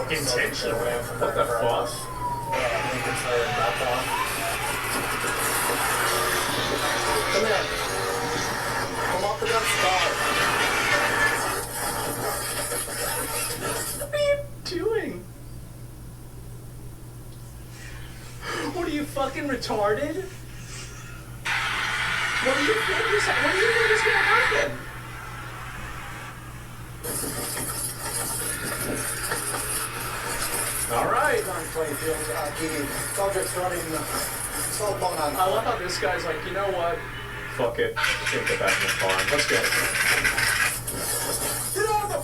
Intentionally? What the fuck? Come here. Come off the dump spot. What are you doing? What are you fucking retarded? What do you think is gonna happen? All right. Subject's running. Cell phone on. I love how this guy's like, you know what? Fuck it. Let's get back in the farm. Let's go. Get on the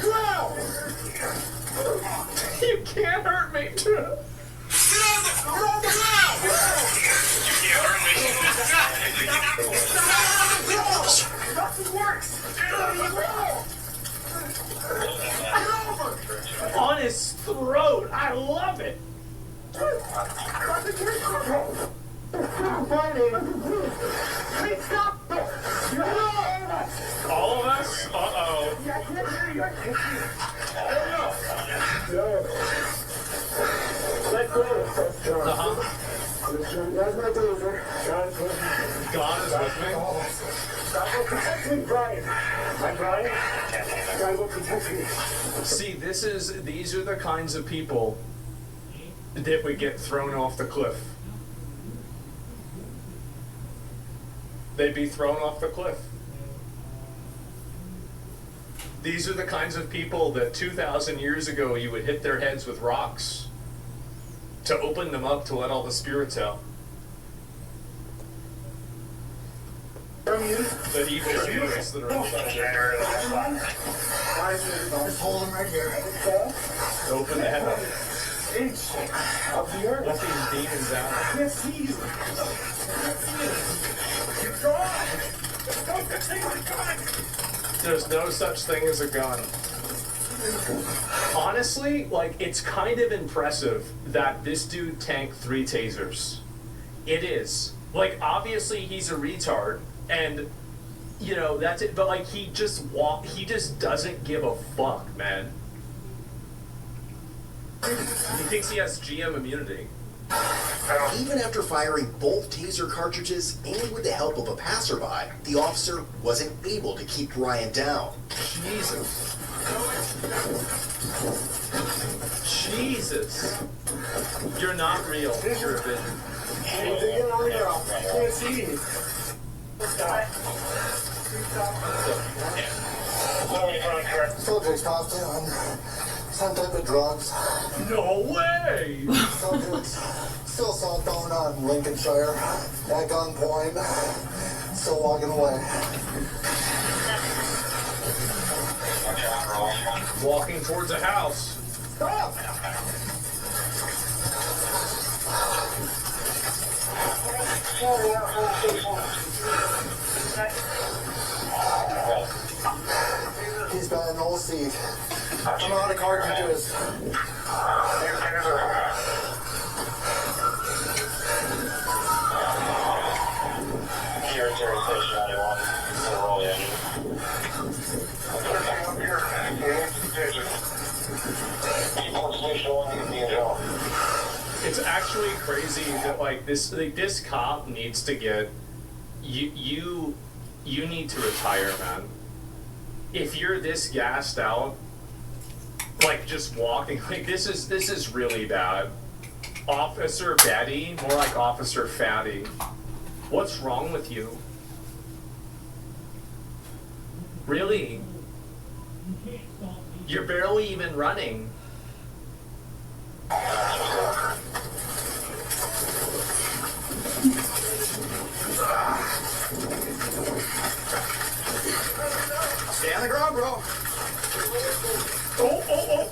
ground! You can't hurt me. Get on the ground! You can't hurt me. Nothing works! Get on the ground! On his throat. I love it. Please stop! All of us? Uh-oh. Let go. Uh-huh. That's my bruiser. God is with me. God will protect me, Brian. My Brian. God will protect me. See, these are the kinds of people that would get thrown off the cliff. They'd be thrown off the cliff. These are the kinds of people that 2,000 years ago you would hit their heads with rocks to open them up to let all the spirits out. The evil spirits that are inside there. Just hold him right here. Open the head up. Inch of the earth. Let these demons out. I can't see you. You're gone. There's no such thing as a gun. Honestly, like, it's kind of impressive that this dude tanked 3 tasers. It is. Like, obviously he's a retard, and, you know, that's it. But, like, he just doesn't give a fuck, man. He thinks he has GM immunity. Even after firing both taser cartridges and with the help of a passerby, the officer wasn't able to keep Brian down. Jesus. Jesus. You're not real. You're a vision. Get on the ground. I can't see you. Subject's tossed in on some type of drugs. No way! Subjects still assault going on in Lincolnshire. At gunpoint. Still walking away. Walking towards a house. Stop! He's got an old seat. I'm out of cartridges. It's actually crazy that, like, this cop needs to get you need to retire, man. If you're this gassed out, like, just walking, like, this is really bad. Officer Betty, more like Officer Fatty. What's wrong with you? Really? You're barely even running. Stay on the ground, bro. Oh.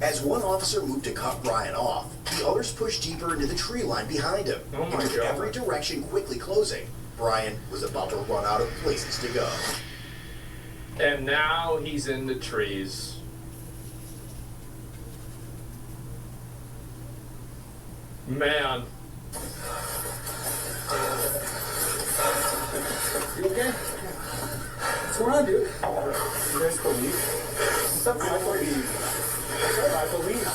As one officer moved to cut Brian off, the others pushed deeper into the tree line behind him. Oh my with God. every direction quickly closing, Brian was about to run out of places to go. And now he's in the trees. Man. You okay? What's going on, dude? You guys believe? What's up, man? I believe. I believe.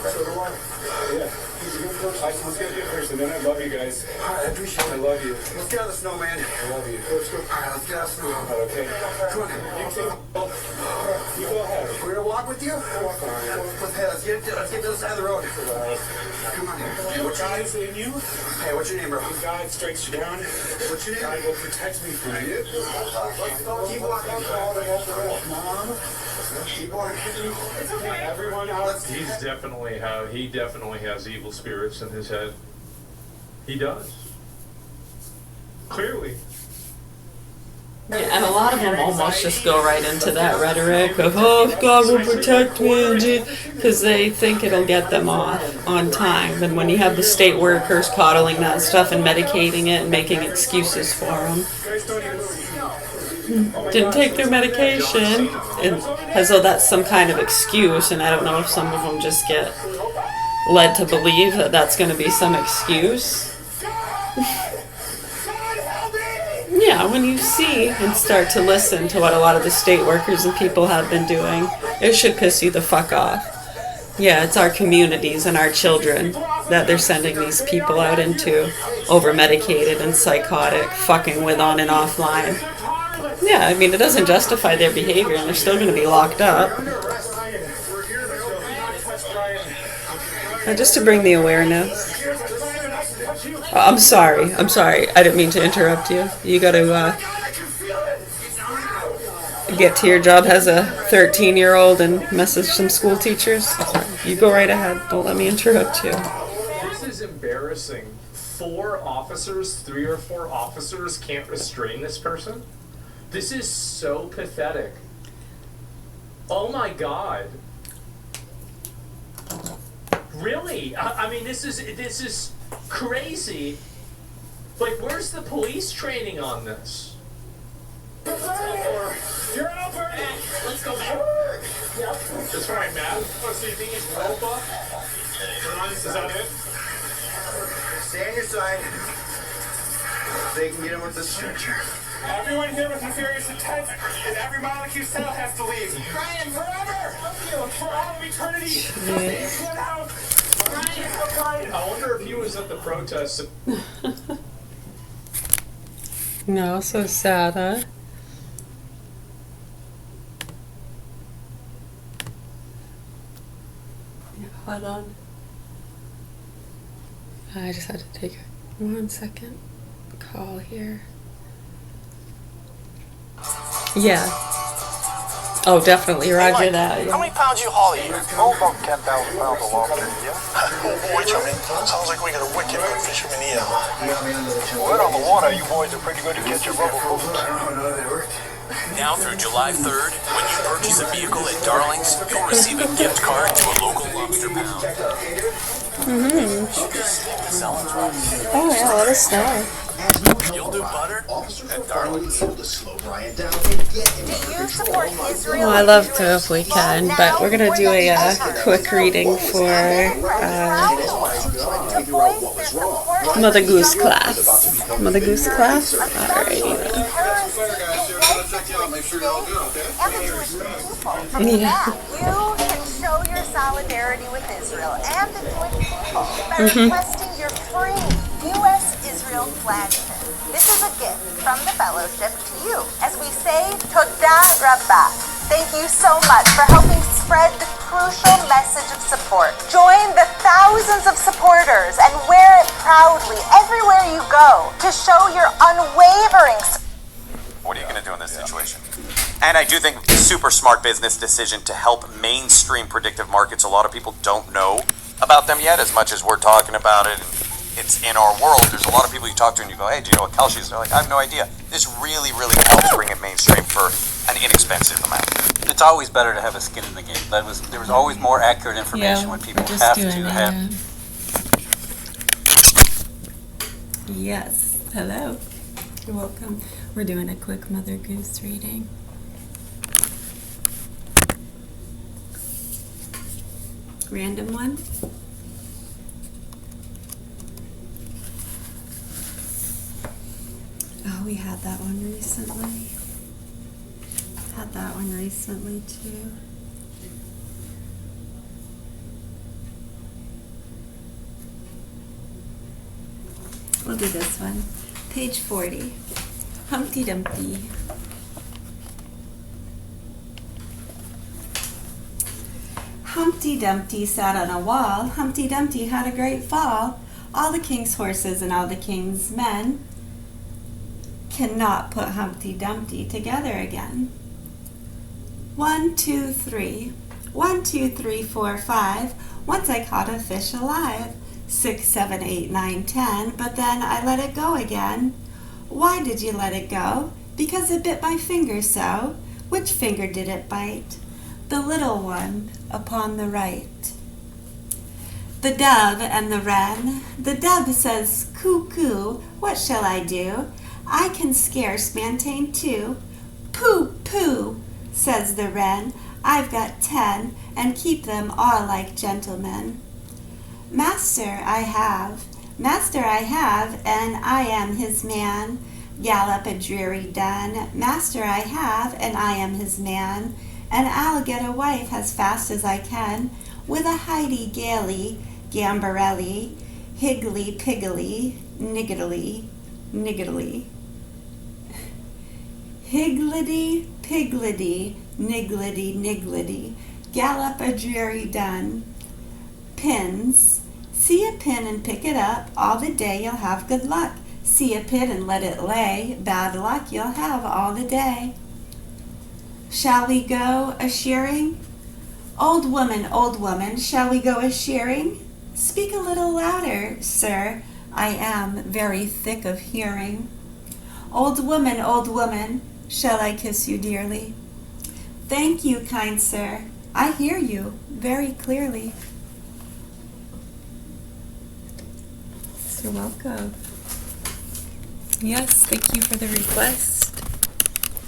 So do I. Yeah. He's a good person. He's a good person, and I love you guys. I appreciate it. I love you. Let's get out of the snow, man. I love you. Let's go. All right, let's get out of the snow. Okay. Come on. You go ahead. We're gonna walk with you? Walk on. Let's get to the other side of the road. Come on. What God's in you? Hey, what's your name, bro? When God strikes you down, what's your name? God will protect me from you. Let's go. Keep walking. Mom. Keep walking. It's okay. Everyone else. He definitely has evil spirits in his head. He does. Clearly. Yeah, and a lot of them almost just go right into that rhetoric of, oh, God will protect me, because they think it'll get them off on time. And when you have the state workers coddling that stuff and medicating it and making excuses for them, didn't take their medication, and as though that's some kind of excuse. And I don't know if some of them just get led to believe that that's going to be some excuse. Yeah, when you see and start to listen to what a lot of the state workers and people have been doing, it should piss you the fuck off. Yeah, it's our communities and our children that they're sending these people out into, over-medicated and psychotic, fucking with on and offline. Yeah, I mean, it doesn't justify their behavior, and they're still going to be locked up. Just to bring the awareness. I'm sorry. I didn't mean to interrupt you. You got to get to your job as a 13-year-old and message some school teachers. You go right ahead. Don't let me interrupt you. This is embarrassing. 3 or 4 officers can't restrain this person? This is so pathetic. Oh my God. Really? I mean, this is crazy. Like, where's the police training on this? You're out, Bernie! Let's go back. Yep. That's right, Matt. Oh, so you think it's rope up? Is that it? Stay on your side. They can get him with the stretcher. Everyone here with nefarious intent, and every molecule cell has to leave. Brian, forever! For all of eternity! Get out! Brian! I wonder if he was at the protest. No, so sad, huh? Yeah, hold on. I just had to take 1 second call here. Yeah. Oh, definitely, roger that. How many pounds you haul here? Oh, about 10,000 pounds of lobster, yeah. Fisherman. Sounds like we got a wicked good fisherman here. Word on the water, you boys are pretty good to catch your rubber boats. Now through July 3rd, when you purchase a vehicle at Darling's, you'll receive a gift card to a local lobster pound. Oh yeah, let us know. You'll do butter at Darling's. Able to slow Brian down and get him under control. Well, I love to if we can, but we're gonna do a quick reading for Mother Goose class. Mother Goose class? Alrighty then. Yeah. You can show your solidarity with Israel and the Jewish people by requesting your free U.S.-Israel flag pin. This is a gift from the fellowship to you as we say Toda Rabbah. Thank you so much for helping spread the crucial message of support. Join the thousands of supporters and wear it proudly everywhere you go to show your unwavering support. What are you going to do in this situation? And I do think super smart business decision to help mainstream predictive markets. A lot of people don't know about them yet as much as we're talking about it. And it's in our world. There's a lot of people you talk to and you go, hey, do you know what Kalshi is? They're like, I have no idea. This really, really helps bring it mainstream for an inexpensive amount. It's always better to have a skin in the game. There was always more accurate information when people have to have. Yes. Hello. You're welcome. We're doing a quick Mother Goose reading. Random one. we had that one recently. Had that one recently too. We'll do this one. Page 40. Humpty Dumpty. Humpty Dumpty sat on a wall. Humpty Dumpty had a great fall. All the king's horses and all the king's men cannot put Humpty Dumpty together again. 1, 2, 3. 1, 2, 3, 4, 5. Once I caught a fish alive. 6, 7, 8, 9, 10. But then I let it go again. Why did you let it go? Because it bit my finger so. Which finger did it bite? The little one upon the right. The dove and the wren. The dove says, coo coo, what shall I do? I can scarce maintain 2. Pooh, pooh, says the wren. I've got 10, and keep them all like gentlemen. Master I have, and I am his man. Gallop a dreary dun. Master I have, and I am his man. And I'll get a wife as fast as I can, with a hidey-gaily, gambarelli, higgly-piggly, niggly, niggly. Higgledy-piggledy, niggledy-niggledy, gallop a dreary dun. Pins. See a pin and pick it up, all the day you'll have good luck. See a pin and let it lay, bad luck you'll have all the day. Shall we go a-shearing? Old woman, shall we go a-shearing? Speak a little louder, sir, I am very thick of hearing. Old woman, shall I kiss you dearly? Thank you, kind sir, I hear you very clearly. You're welcome. Yes, thank you for the request.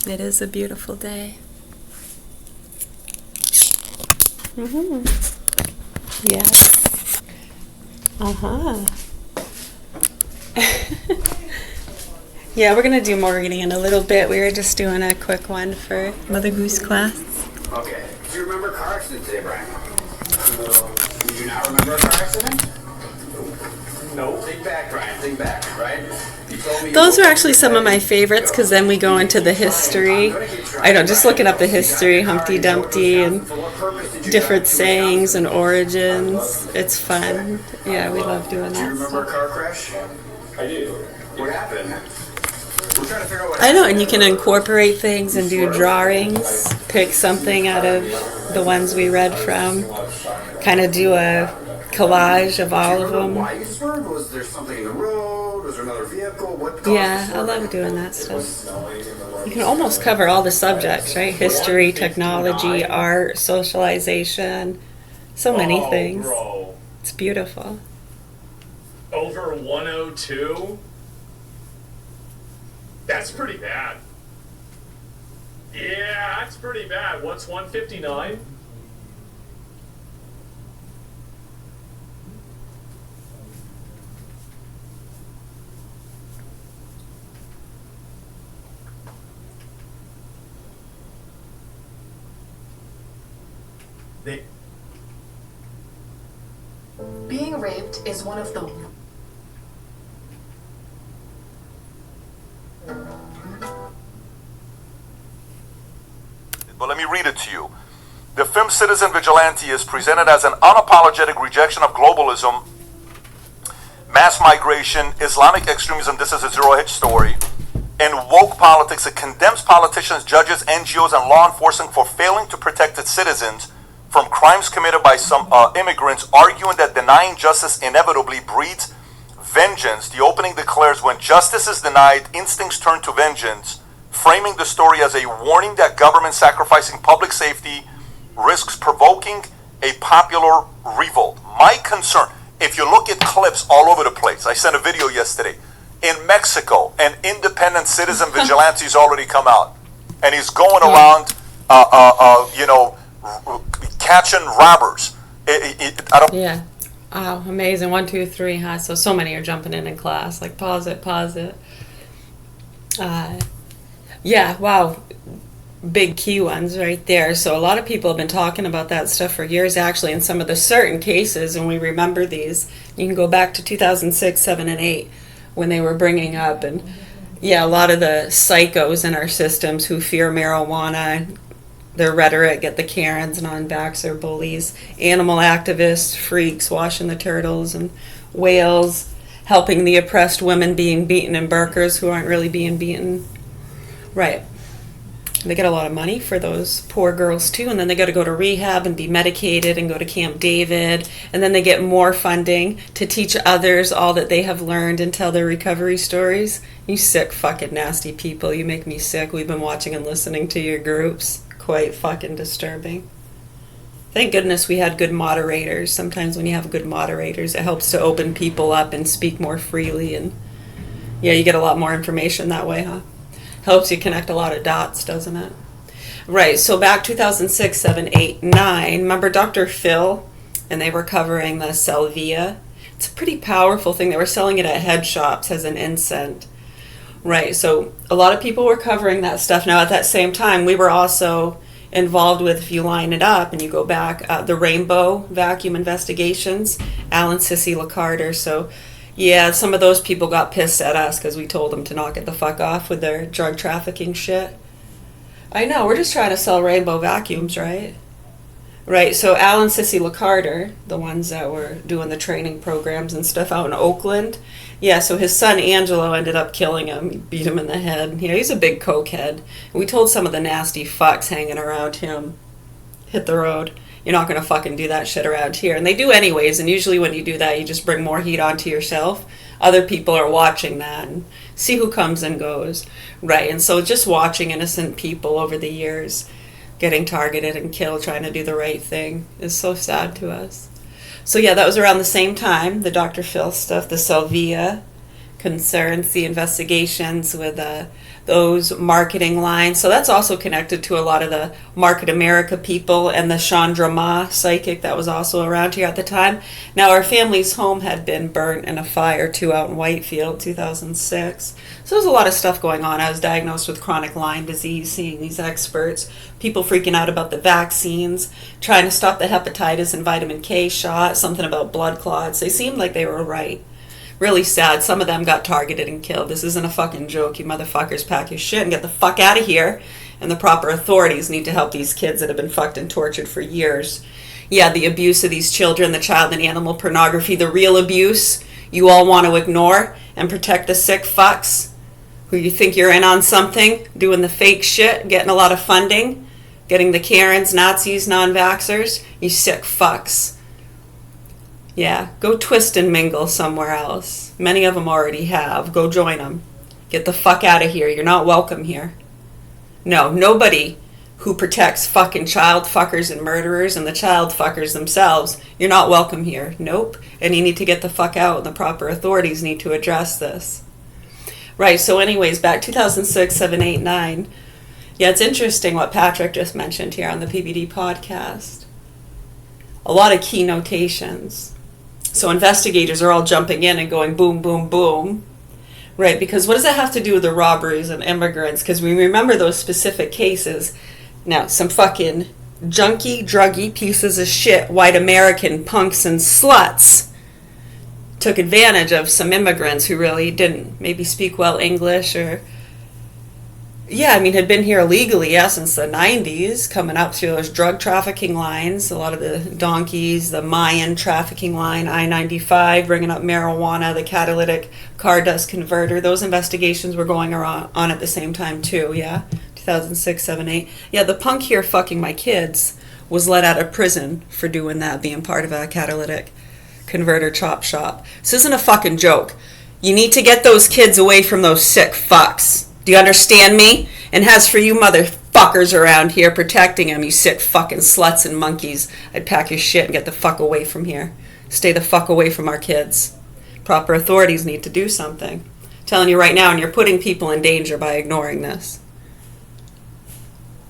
It is a beautiful day. Yes. Yeah, we're going to do more reading in a little bit. We were just doing a quick one for Mother Goose class. Okay. Do you remember a car accident today, Brian? Did you not remember a car accident? No. Think back, Brian. Think back, right? Those are actually some of my favorites because then we go into the history. I know, just looking up the history, Humpty Dumpty, and different sayings and origins. It's fun. Yeah, we love doing that. Do you remember a car crash? I do. What happened? We're trying to figure out what I know, and you can incorporate things and do drawings. Pick something out of the ones we read from. Kind of do a collage of all of them. Why you swerved? Was there something in the road? Was there another vehicle? What caused Yeah, I love doing that stuff. You can almost cover all the subjects, right? History, technology, art, socialization, so many things. Bro. It's beautiful. Over 102? That's pretty bad. Yeah, that's pretty bad. What's 159? Being raped is one of the... But let me read it to you. The film Citizen Vigilante is presented as an unapologetic rejection of globalism, mass migration, Islamic extremism, this is a zero-hit story, and woke politics. It condemns politicians, judges, NGOs, and law enforcement for failing to protect its citizens from crimes committed by some immigrants, arguing that denying justice inevitably breeds vengeance. The opening declares, when justice is denied, instincts turn to vengeance, framing the story as a warning that government sacrificing public safety risks provoking a popular revolt. My concern, if you look at clips all over the place, I sent a video yesterday, in Mexico, an independent citizen vigilante has already come out, and he's going around, catching robbers. Yeah. Wow, amazing. 1, 2, 3, huh? So many are jumping in class. Like, pause it. Yeah, wow. Big key ones right there. So a lot of people have been talking about that stuff for years, actually, in some of the certain cases, and we remember these. You can go back to 2006, 7, and 8 when they were bringing up, and yeah, a lot of the psychos in our systems who fear marijuana, their rhetoric, get the Karens, non-vaxxer bullies, animal activists, freaks, washing the turtles, and whales, helping the oppressed women being beaten, and burkers who aren't really being beaten. Right. They get a lot of money for those poor girls too, and then they got to go to rehab and be medicated and go to Camp David, and then they get more funding to teach others all that they have learned and tell their recovery stories. You sick fucking nasty people, you make me sick. We've been watching and listening to your groups. Quite fucking disturbing. Thank goodness we had good moderators. Sometimes when you have good moderators, it helps to open people up and speak more freely, and yeah, you get a lot more information that way, huh? Helps you connect a lot of dots, doesn't it? Right, so back 2006, 7, 8, 9, remember Dr. Phil? And they were covering the salvia. It's a pretty powerful thing. They were selling it at head shops as an incense. Right, so a lot of people were covering that stuff. Now, at that same time, we were also involved with, if you line it up and you go back, the Rainbow Vacuum Investigations, Alan Sissy LaCarter. So yeah, some of those people got pissed at us because we told them to knock it the fuck off with their drug trafficking shit. I know, we're just trying to sell rainbow vacuums, right? Right, so Alan Sissy LaCarter, the ones that were doing the training programs and stuff out in Oakland, yeah, so his son Angelo ended up killing him. He beat him in the head. Yeah, he's a big cokehead. And we told some of the nasty fucks hanging around him, hit the road. You're not going to fucking do that shit around here. And they do anyways, and usually when you do that, you just bring more heat onto yourself. Other people are watching that and see who comes and goes. Right, and so just watching innocent people over the years getting targeted and killed, trying to do the right thing, is so sad to us. So yeah, that was around the same time, the Dr. Phil stuff, the Salvia concerns, the investigations with those marketing lines. So that's also connected to a lot of the Market America people and the Chandra Ma psychic that was also around here at the time. Now, our family's home had been burnt in a fire too out in Whitefield, 2006. So there's a lot of stuff going on. I was diagnosed with chronic Lyme disease, seeing these experts, people freaking out about the vaccines, trying to stop the hepatitis and vitamin K shot, something about blood clots. They seemed like they were right. Really sad. Some of them got targeted and killed. This isn't a fucking joke. You motherfuckers pack your shit and get the fuck out of here. And the proper authorities need to help these kids that have been fucked and tortured for years. Yeah, the abuse of these children, the child and animal pornography, the real abuse you all want to ignore and protect the sick fucks who you think you're in on something, doing the fake shit, getting a lot of funding, getting the Karens, Nazis, non-vaxxers. You sick fucks. Yeah, go twist and mingle somewhere else. Many of them already have. Go join them. Get the fuck out of here. You're not welcome here. No, nobody who protects fucking child fuckers and murderers and the child fuckers themselves, you're not welcome here. Nope. And you need to get the fuck out, and the proper authorities need to address this. Right, so anyways, back 2006, 7, 8, 9. Yeah, it's interesting what Patrick just mentioned here on the PBD podcast. A lot of key notations. So investigators are all jumping in and going boom, boom, boom. Right, because what does that have to do with the robberies and immigrants? Because we remember those specific cases. Now, some fucking junky, druggy pieces of shit, white American punks and sluts took advantage of some immigrants who really didn't maybe speak well English or... Yeah, I mean, had been here illegally, yeah, since the 90s, coming up through those drug trafficking lines, a lot of the donkeys, the Mayan trafficking line, I-95, bringing up marijuana, the catalytic car dust converter. Those investigations were going on at the same time, too, yeah? 2006, 7, 8. Yeah, the punk here fucking my kids was let out of prison for doing that, being part of a catalytic converter chop shop. This isn't a fucking joke. You need to get those kids away from those sick fucks. Do you understand me? And as for you motherfuckers around here protecting them, you sick fucking sluts and monkeys, I'd pack your shit and get the fuck away from here. Stay the fuck away from our kids. Proper authorities need to do something. I'm telling you right now, and you're putting people in danger by ignoring this.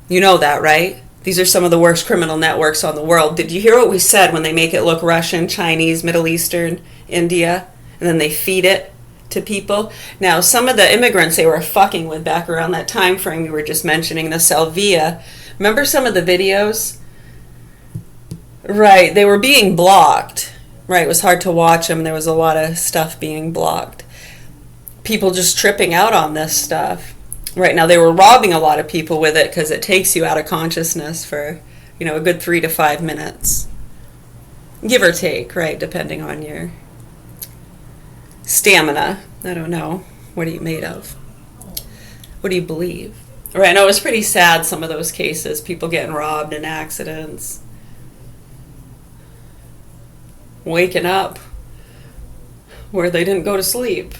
You know that, right? These are some of the worst criminal networks on the world. Did you hear what we said when they make it look Russian, Chinese, Middle Eastern, India, and then they feed it to people. Now, some of the immigrants they were fucking with back around that time frame you were just mentioning, the Salvia. Remember some of the videos? Right, they were being blocked. Right, it was hard to watch them. There was a lot of stuff being blocked. People just tripping out on this stuff. Right, now they were robbing a lot of people with it because it takes you out of consciousness for, you know, a good 3 to 5 minutes. Give or take, right, depending on your stamina. I don't know. What are you made of? What do you believe? Right, I know it was pretty sad, some of those cases. People getting robbed in accidents. Waking up where they didn't go to sleep.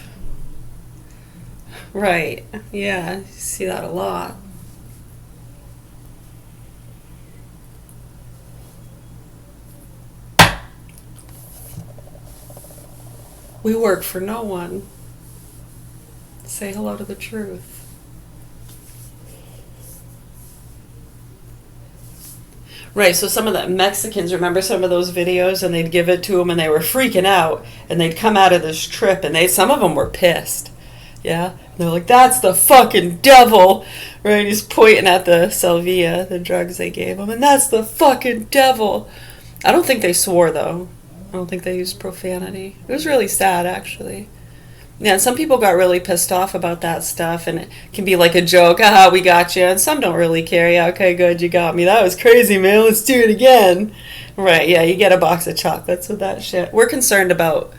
Right, yeah, you see that a lot. We work for no one. Say hello to the truth. Right, so some of the Mexicans, remember some of those videos, and they'd give it to them and they were freaking out, and they'd come out of this trip and some of them were pissed. Yeah, and they're like, that's the fucking devil, right? He's pointing at the Salvia, the drugs they gave him, and that's the fucking devil. I don't think they swore though. I don't think they used profanity. It was really sad, actually. Yeah, some people got really pissed off about that stuff, and it can be like a joke, aha, we got you, and some don't really care. Yeah, okay, good, you got me. That was crazy, man, let's do it again. Right, yeah, you get a box of chocolates with that shit. We're concerned about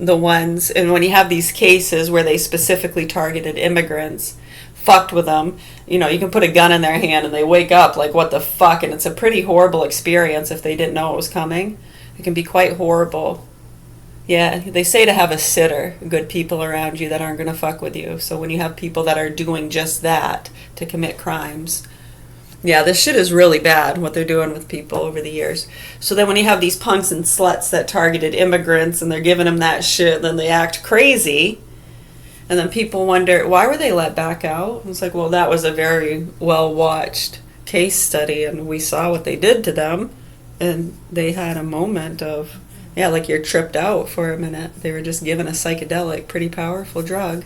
the ones, and when you have these cases where they specifically targeted immigrants, fucked with them, you know, you can put a gun in their hand and they wake up like, what the fuck, and it's a pretty horrible experience if they didn't know it was coming. It can be quite horrible. Yeah, they say to have a sitter, good people around you that aren't going to fuck with you. So when you have people that are doing just that to commit crimes, yeah, this shit is really bad, what they're doing with people over the years. So then when you have these punks and sluts that targeted immigrants and they're giving them that shit, then they act crazy. And then people wonder, why were they let back out? It's like, well, that was a very well-watched case study, and we saw what they did to them. And they had a moment of, yeah, like you're tripped out for a minute. They were just given a psychedelic, pretty powerful drug.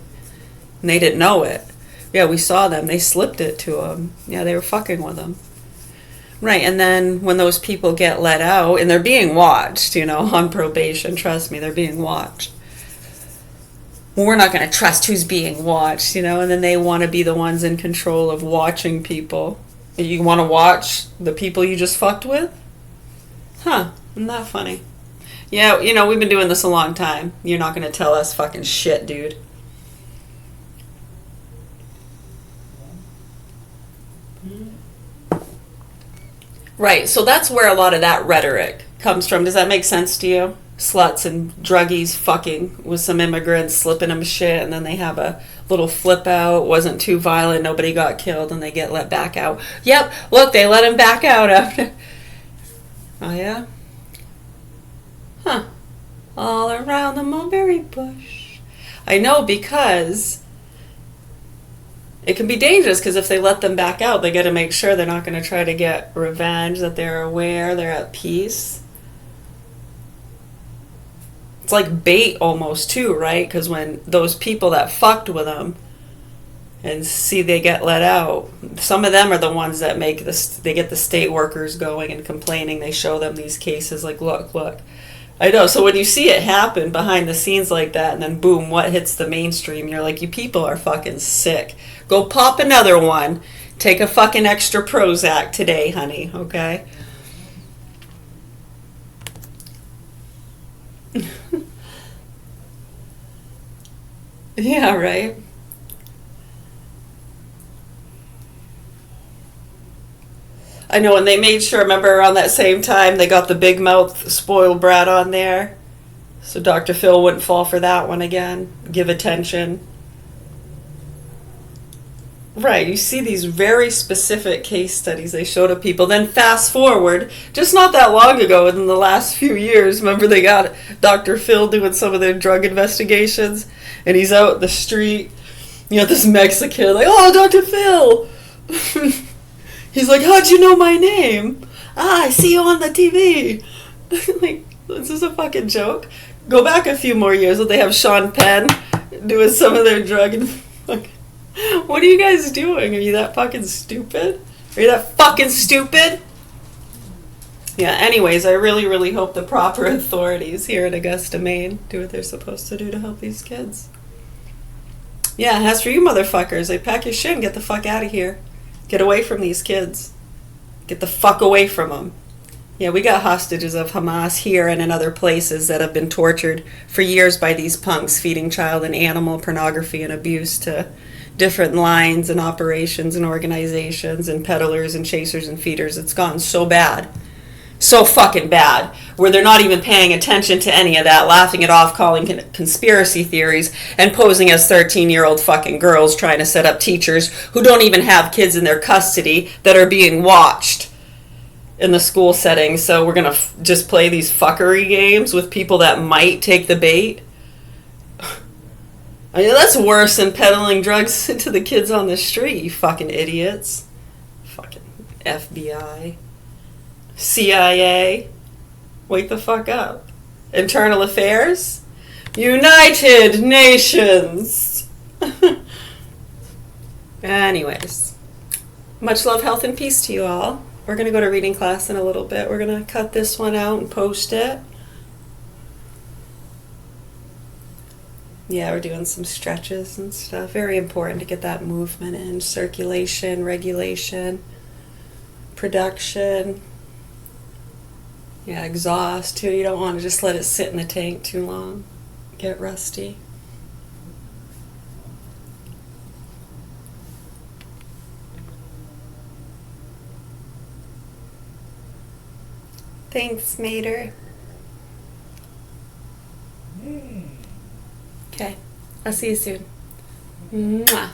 And they didn't know it. Yeah, we saw them. They slipped it to them. Yeah, they were fucking with them. Right, and then when those people get let out, and they're being watched, you know, on probation, trust me, they're being watched. Well, we're not going to trust who's being watched, you know, and then they want to be the ones in control of watching people. You want to watch the people you just fucked with? Huh, isn't that funny? Yeah, you know, we've been doing this a long time. You're not going to tell us fucking shit, dude. Right, so that's where a lot of that rhetoric comes from. Does that make sense to you? Sluts and druggies fucking with some immigrants, slipping them shit, and then they have a little flip out, wasn't too violent, nobody got killed, and they get let back out. Yep, look, they let him back out after. Oh, yeah? Huh. All around the mulberry bush. I know, because it can be dangerous, because if they let them back out, they got to make sure they're not going to try to get revenge, that they're aware, they're at peace. It's like bait almost too, right? Because when those people that fucked with them and see they get let out, some of them are the ones that make this, they get the state workers going and complaining. They show them these cases like, look. I know, so when you see it happen behind the scenes like that, and then boom, what hits the mainstream, you're like, you people are fucking sick. Go pop another one. Take a fucking extra Prozac today, honey, okay? Yeah, right? I know, and they made sure, remember around that same time, they got the big mouth spoiled brat on there. So Dr. Phil wouldn't fall for that one again. Give attention. Right, you see these very specific case studies they show to people. Then fast forward, just not that long ago, in the last few years, remember they got Dr. Phil doing some of their drug investigations, and he's out in the street, you know, this Mexican, like, oh, Dr. Phil! He's like, how'd you know my name? I see you on the TV. Like, this is a fucking joke. Go back a few more years, they have Sean Penn. doing some of their drug and what are you guys doing? Are you that fucking stupid? Are you that fucking stupid? Yeah, anyways, I really, really hope the proper authorities here in Augusta, Maine do what they're supposed to do to help these kids. Yeah, as for you motherfuckers, they pack your shit and get the fuck out of here. Get away from these kids. Get the fuck away from them. Yeah, we got hostages of Hamas here and in other places that have been tortured for years by these punks, feeding child and animal pornography and abuse to different lines and operations and organizations and peddlers and chasers and feeders. It's gone so bad. So fucking bad, where they're not even paying attention to any of that, laughing it off, calling conspiracy theories, and posing as 13-year-old fucking girls trying to set up teachers who don't even have kids in their custody that are being watched in the school setting. So we're going to just play these fuckery games with people that might take the bait. I mean, that's worse than peddling drugs to the kids on the street, you fucking idiots. Fucking FBI. CIA, wake the fuck up. Internal Affairs, United Nations. Anyways, much love, health, and peace to you all. We're going to go to reading class in a little bit. We're going to cut this one out and post it. Yeah, we're doing some stretches and stuff. Very important to get that movement in. Circulation, regulation, production. Yeah, exhaust too. You don't want to just let it sit in the tank too long. Get rusty. Thanks, Mater. Okay, I'll see you soon. Mwah.